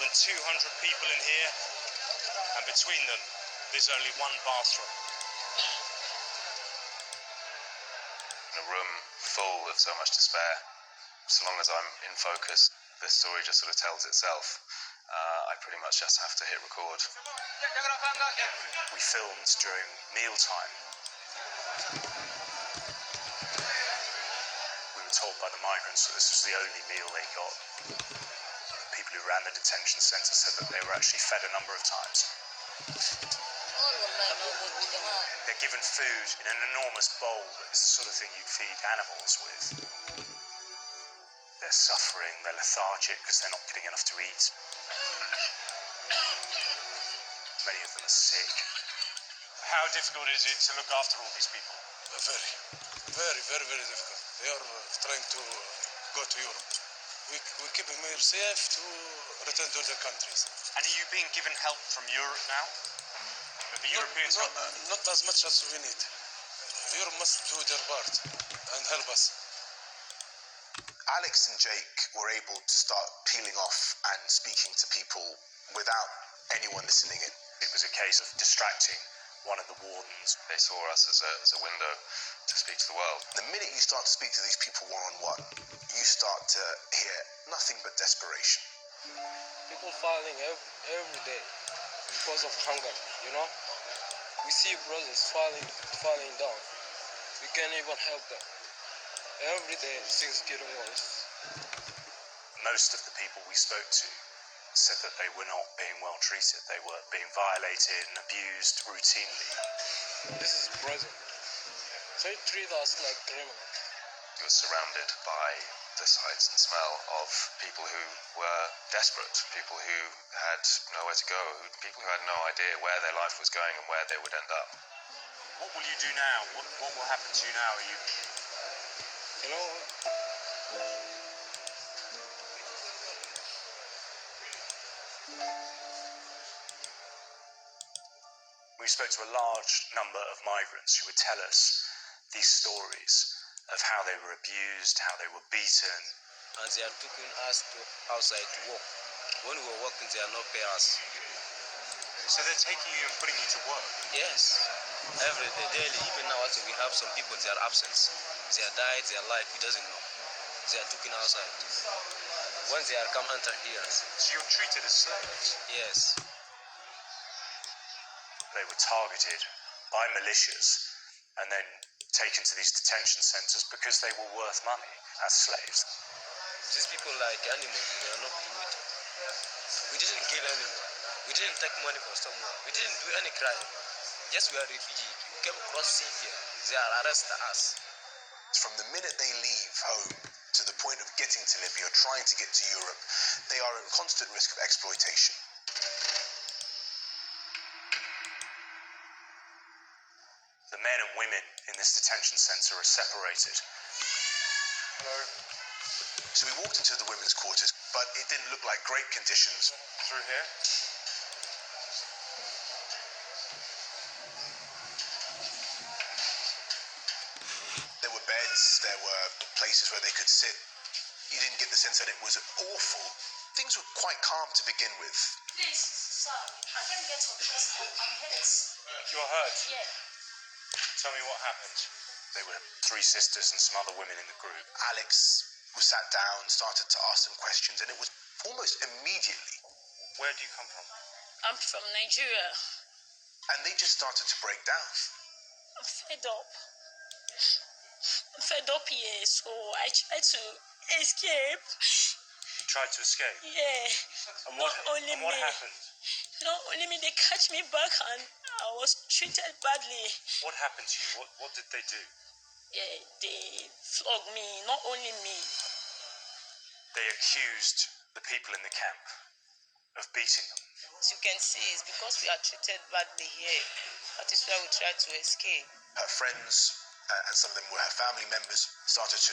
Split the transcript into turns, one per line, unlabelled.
than 200 people in here, and between them, there's only one bathroom.
In a room full of so much despair, so long as I'm in focus, the story just sort of tells itself. I pretty much just have to hit record.
We filmed during mealtime. We were told by the migrants that this was the only meal they got. People who ran the detention centre said that they were actually fed a number of times. They're given food in an enormous bowl that is the sort of thing you'd feed animals with. They're suffering, they're lethargic because they're not getting enough to eat. Many of them are sick. How difficult is it to look after all these people?
Very difficult. They are trying to go to Europe. We keep them here safe to return to their countries.
And are you being given help from Europe now? The Europeans
not as much as we need. Europe must do their part and help us.
Alex and Jake were able to start peeling off and speaking to people without anyone listening in.
It was a case of distracting one of the wardens.
They saw us as a window to speak to the world.
The minute you start to speak to these people one-on-one, you start to hear nothing but desperation.
People falling every day because of hunger, you know? We see brothers falling down. We can't even help them. Every day things getting worse.
Most of the people we spoke to said that they were not being well treated. They were being violated and abused routinely.
This is Brazil. They treat us like criminals.
You were surrounded by the sights and smell of people who were desperate, people who had nowhere to go, people who had no idea where their life was going and where they would end up.
What will you do now? What will happen to you now?
You know,
we spoke to a large number of migrants who would tell us these stories of how they were abused, how they were beaten.
And they are taking us outside to work. When we were working, they are not paying us.
So they're taking you and putting you to work?
Yes, every day, daily. Even now, also, we have some people, they are absent. They are died, they are alive, we doesn't know. They are taken outside. When they are come enter here.
So you're treated as slaves?
Yes.
They were targeted by militias and then taken to these detention centres because they were worth money as slaves.
These people like animals, they are not good. We didn't kill anyone. We didn't take money from someone. We didn't do any crime. Yes, we are refugees. We came across sea here. They are arresting us.
From the minute they leave home to the point of getting to Libya or trying to get to Europe, they are at constant risk of exploitation.
The men and women in this detention centre are separated.
Hello.
So we walked into the women's quarters, but it didn't look like great conditions.
Through here?
There were beds, there were places where they could sit. You didn't get the sense that it was awful. Things were quite calm to begin with.
Please, sir, I can't get up because I'm hurt.
You're hurt?
Yeah.
Tell me what happened. They were three sisters and some other women in the group.
Alex was sat down, started to ask some questions, and it was almost immediately.
Where do you come from?
I'm from Nigeria.
And they just started to break down.
I'm fed up. I'm fed up here, so I tried to escape.
You tried to escape?
Yeah.
And
Not only
what
me.
happened?
Not only me, they catch me back and I was treated badly.
What happened to you? What did they do?
Yeah, they flogged me, not only me.
They accused the people in the camp of beating them.
As you can see, it's because we are treated badly here. That is why we try to escape.
Her friends, and some of them were her family members, started to